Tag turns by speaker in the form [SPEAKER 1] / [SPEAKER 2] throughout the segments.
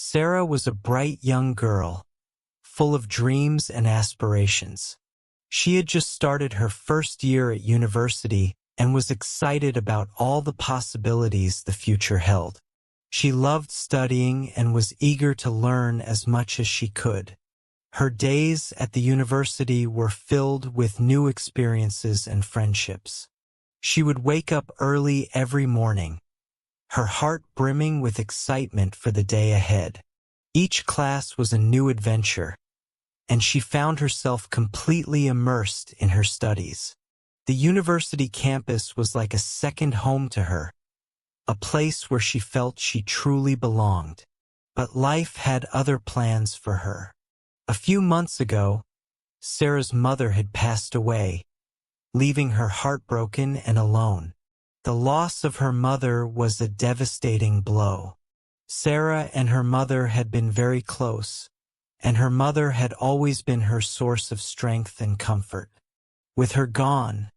[SPEAKER 1] Sarah was a bright young girl, full of dreams and aspirations. She had just started her first year at university and was excited about all the possibilities the future held. She loved studying and was eager to learn as much as she could. Her days at the university were filled with new experiences and friendships. She would wake up early every morning, her heart brimming with excitement for the day ahead. Each class was a new adventure, and she found herself completely immersed in her studies. The university campus was like a second home to her, a place where she felt she truly belonged. But life had other plans for her. A few months ago, Sarah's mother had passed away, leaving her heartbroken and alone. The loss of her mother was a devastating blow. Sarah and her mother had been very close, and her mother had always been her source of strength and comfort. With her gone,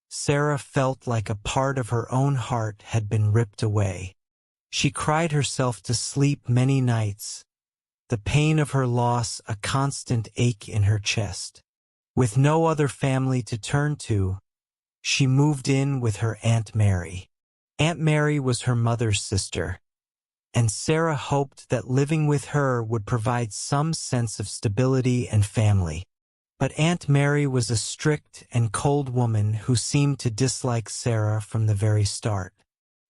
[SPEAKER 1] Sarah felt like a part of her own heart had been ripped away. She cried herself to sleep many nights, the pain of her loss a constant ache in her chest. With no other family to turn to, she moved in with her Aunt Mary. Aunt Mary was her mother's sister, and Sarah hoped that living with her would provide some sense of stability and family. But Aunt Mary was a strict and cold woman who seemed to dislike Sarah from the very start.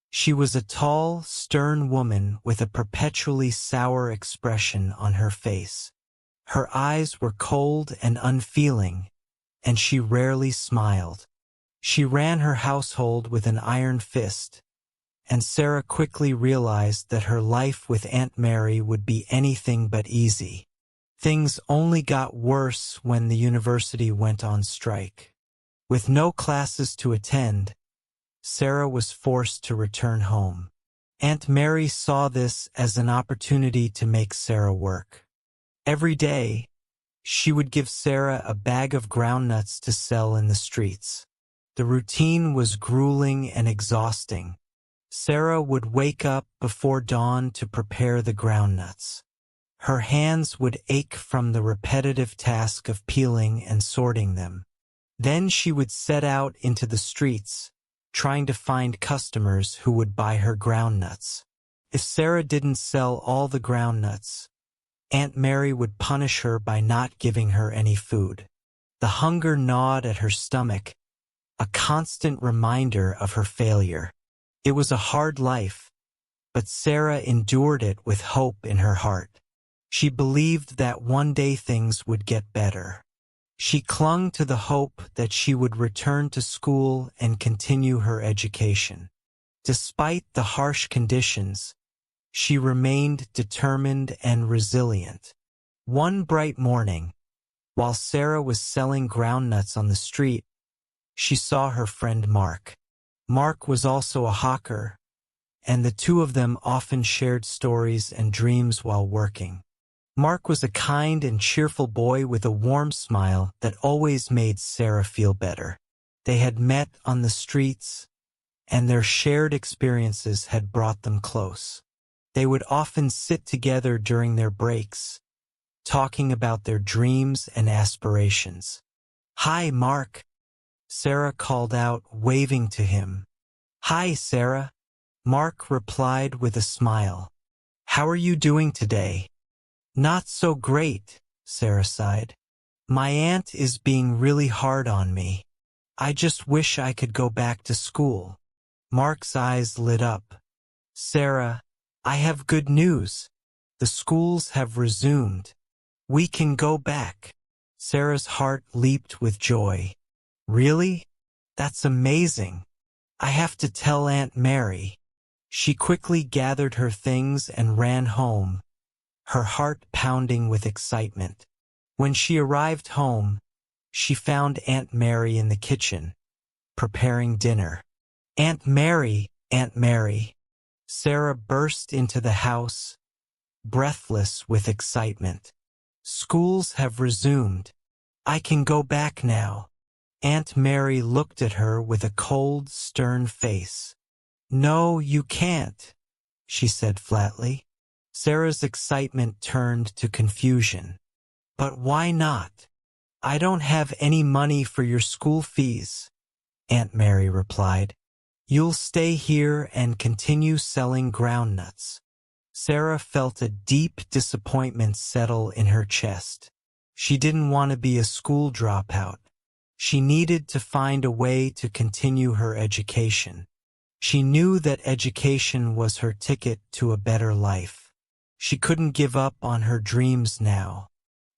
[SPEAKER 1] She was a tall, stern woman with a perpetually sour expression on her face. Her eyes were cold and unfeeling, and she rarely smiled. She ran her household with an iron fist, and Sarah quickly realized that her life with Aunt Mary would be anything but easy. Things only got worse when the university went on strike. With no classes to attend, Sarah was forced to return home. Aunt Mary saw this as an opportunity to make Sarah work. Every day, she would give Sarah a bag of groundnuts to sell in the streets. The routine was grueling and exhausting. Sarah would wake up before dawn to prepare the groundnuts. Her hands would ache from the repetitive task of peeling and sorting them. Then she would set out into the streets, trying to find customers who would buy her groundnuts. If Sarah didn't sell all the groundnuts, Aunt Mary would punish her by not giving her any food. The hunger gnawed at her stomach, a constant reminder of her failure. It was a hard life, but Sarah endured it with hope in her heart. She believed that one day things would get better. She clung to the hope that she would return to school and continue her education. Despite the harsh conditions, she remained determined and resilient. One bright morning, while Sarah was selling groundnuts on the street, she saw her friend Mark. Mark was also a hawker, and the two of them often shared stories and dreams while working. Mark was a kind and cheerful boy with a warm smile that always made Sarah feel better. They had met on the streets, and their shared experiences had brought them close. They would often sit together during their breaks, talking about their dreams and aspirations. "Hi, Mark," Sarah called out, waving to him. "Hi, Sarah," Mark replied with a smile. "How are you doing today?" "Not so great," Sarah sighed. "My aunt is being really hard on me. I just wish I could go back to school." Mark's eyes lit up. "Sarah, I have good news. The schools have resumed. We can go back." Sarah's heart leaped with joy. "Really? That's amazing. I have to tell Aunt Mary." She quickly gathered her things and ran home, her heart pounding with excitement. When she arrived home, she found Aunt Mary in the kitchen, preparing dinner. "Aunt Mary, Aunt Mary." Sarah burst into the house, breathless with excitement. "Schools have resumed. I can go back now." Aunt Mary looked at her with a cold, stern face. "No, you can't," she said flatly. Sarah's excitement turned to confusion. "But why not? I don't have any money for your school fees," Aunt Mary replied. "You'll stay here and continue selling groundnuts." Sarah felt a deep disappointment settle in her chest. She didn't want to be a school dropout. She needed to find a way to continue her education. She knew that education was her ticket to a better life. She couldn't give up on her dreams now.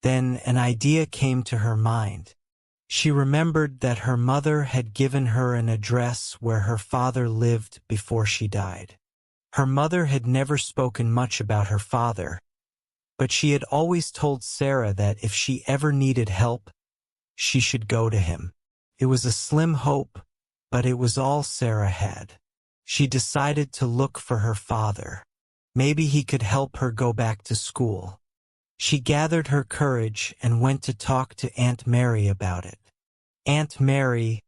[SPEAKER 1] Then an idea came to her mind. She remembered that her mother had given her an address where her father lived before she died. Her mother had never spoken much about her father, but she had always told Sarah that if she ever needed help, she should go to him. It was a slim hope, but it was all Sarah had. She decided to look for her father. Maybe he could help her go back to school. She gathered her courage and went to talk to Aunt Mary about it. "Aunt Mary,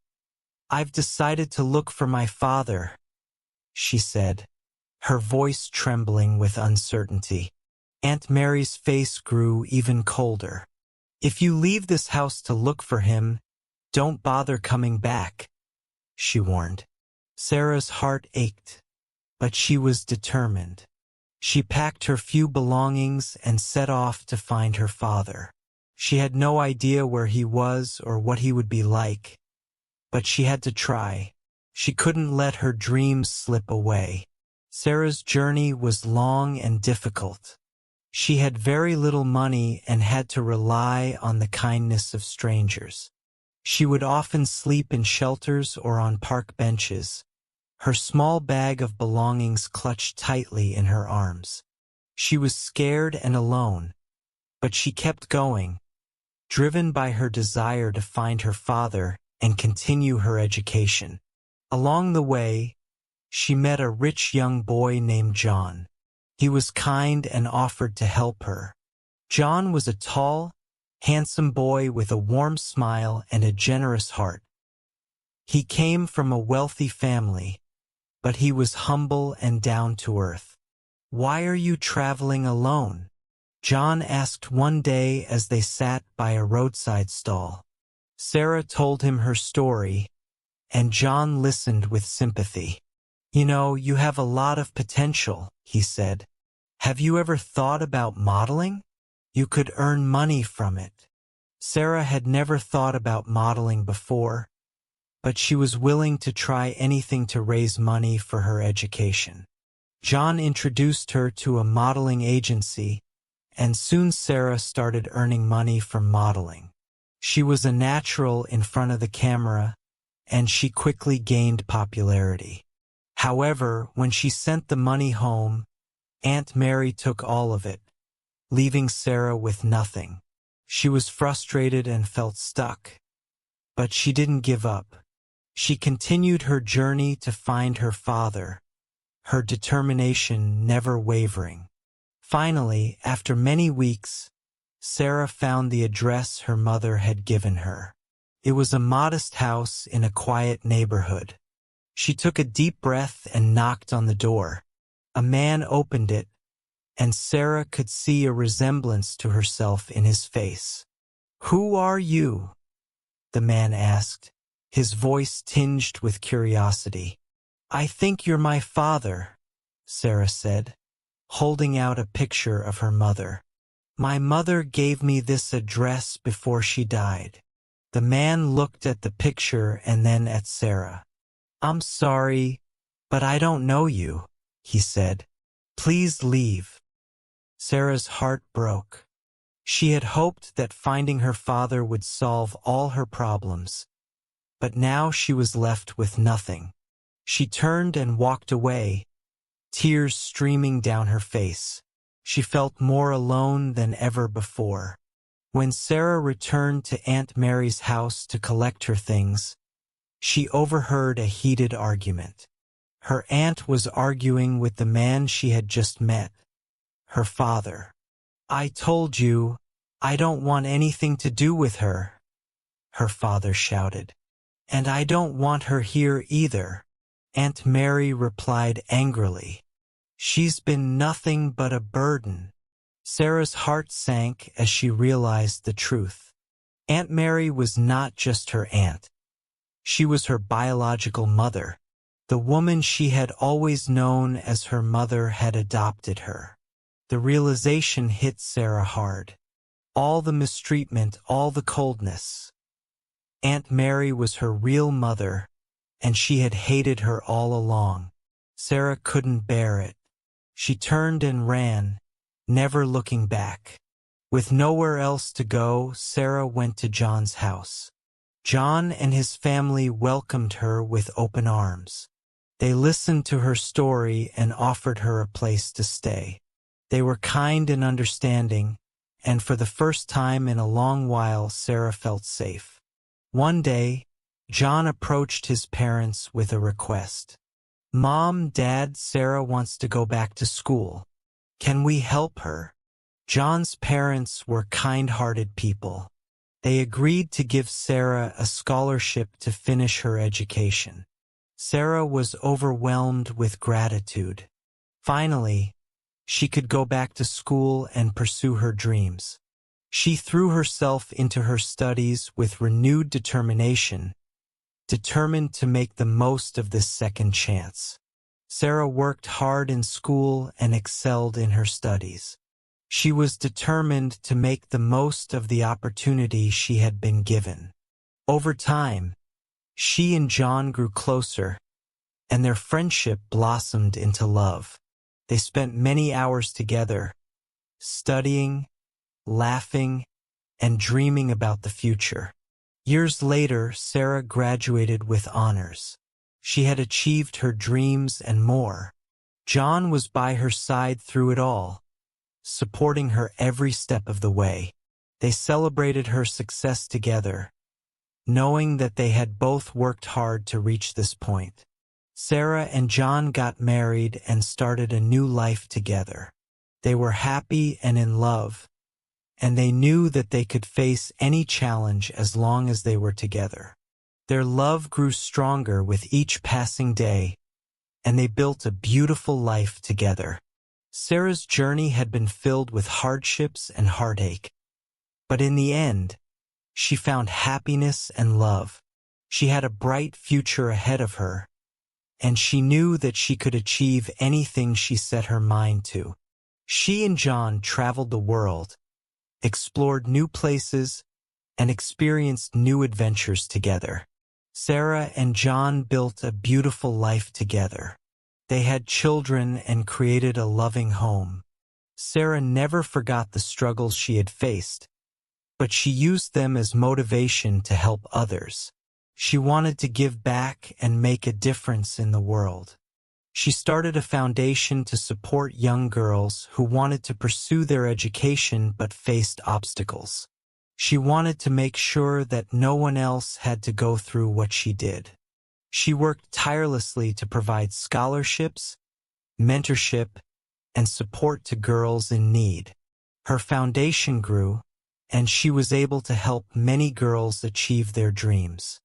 [SPEAKER 1] I've decided to look for my father," she said, her voice trembling with uncertainty. Aunt Mary's face grew even colder. "If you leave this house to look for him, don't bother coming back," she warned. Sarah's heart ached, but she was determined. She packed her few belongings and set off to find her father. She had no idea where he was or what he would be like, but she had to try. She couldn't let her dreams slip away. Sarah's journey was long and difficult. She had very little money and had to rely on the kindness of strangers. She would often sleep in shelters or on park benches, her small bag of belongings clutched tightly in her arms. She was scared and alone, but she kept going, driven by her desire to find her father and continue her education. Along the way, she met a rich young boy named John. He was kind and offered to help her. John was a tall, handsome boy with a warm smile and a generous heart. He came from a wealthy family, but he was humble and down to earth. "Why are you traveling alone?" John asked one day as they sat by a roadside stall. Sarah told him her story, and John listened with sympathy. "You know, you have a lot of potential," he said. "Have you ever thought about modeling? You could earn money from it." Sarah had never thought about modeling before, but she was willing to try anything to raise money for her education. John introduced her to a modeling agency, and soon Sarah started earning money from modeling. She was a natural in front of the camera, and she quickly gained popularity. However, when she sent the money home, Aunt Mary took all of it, leaving Sarah with nothing. She was frustrated and felt stuck, but she didn't give up. She continued her journey to find her father, her determination never wavering. Finally, after many weeks, Sarah found the address her mother had given her. It was a modest house in a quiet neighborhood. She took a deep breath and knocked on the door. A man opened it, and Sarah could see a resemblance to herself in his face. "Who are you?" the man asked, his voice tinged with curiosity. "I think you're my father," Sarah said, holding out a picture of her mother. "My mother gave me this address before she died." The man looked at the picture and then at Sarah. "I'm sorry, but I don't know you," he said. "Please leave." Sarah's heart broke. She had hoped that finding her father would solve all her problems, but now she was left with nothing. She turned and walked away, tears streaming down her face. She felt more alone than ever before. When Sarah returned to Aunt Mary's house to collect her things, she overheard a heated argument. Her aunt was arguing with the man she had just met, her father. "I told you, I don't want anything to do with her," her father shouted. "And I don't want her here either," Aunt Mary replied angrily. She's been nothing but a burden. Sarah's heart sank as she realized the truth. Aunt Mary was not just her aunt. She was her biological mother. The woman she had always known as her mother had adopted her. The realization hit Sarah hard. All the mistreatment, all the coldness. Aunt Mary was her real mother, and she had hated her all along. Sarah couldn't bear it. She turned and ran, never looking back. With nowhere else to go, Sarah went to John's house. John and his family welcomed her with open arms. They listened to her story and offered her a place to stay. They were kind and understanding, and for the first time in a long while, Sarah felt safe. One day, John approached his parents with a request. "Mom, Dad, Sarah wants to go back to school. Can we help her?" John's parents were kind-hearted people. They agreed to give Sarah a scholarship to finish her education. Sarah was overwhelmed with gratitude. Finally, she could go back to school and pursue her dreams. She threw herself into her studies with renewed determination, determined to make the most of this second chance. Sarah worked hard in school and excelled in her studies. She was determined to make the most of the opportunity she had been given. Over time, she and John grew closer, and their friendship blossomed into love. They spent many hours together, studying, laughing, and dreaming about the future. Years later, Sarah graduated with honors. She had achieved her dreams and more. John was by her side through it all, supporting her every step of the way. They celebrated her success together, knowing that they had both worked hard to reach this point. Sarah and John got married and started a new life together. They were happy and in love, and they knew that they could face any challenge as long as they were together. Their love grew stronger with each passing day, and they built a beautiful life together. Sarah's journey had been filled with hardships and heartache, but in the end, she found happiness and love. She had a bright future ahead of her, and she knew that she could achieve anything she set her mind to. She and John traveled the world, explored new places, and experienced new adventures together. Sarah and John built a beautiful life together. They had children and created a loving home. Sarah never forgot the struggles she had faced, but she used them as motivation to help others. She wanted to give back and make a difference in the world. She started a foundation to support young girls who wanted to pursue their education but faced obstacles. She wanted to make sure that no one else had to go through what she did. She worked tirelessly to provide scholarships, mentorship, and support to girls in need. Her foundation grew, and she was able to help many girls achieve their dreams.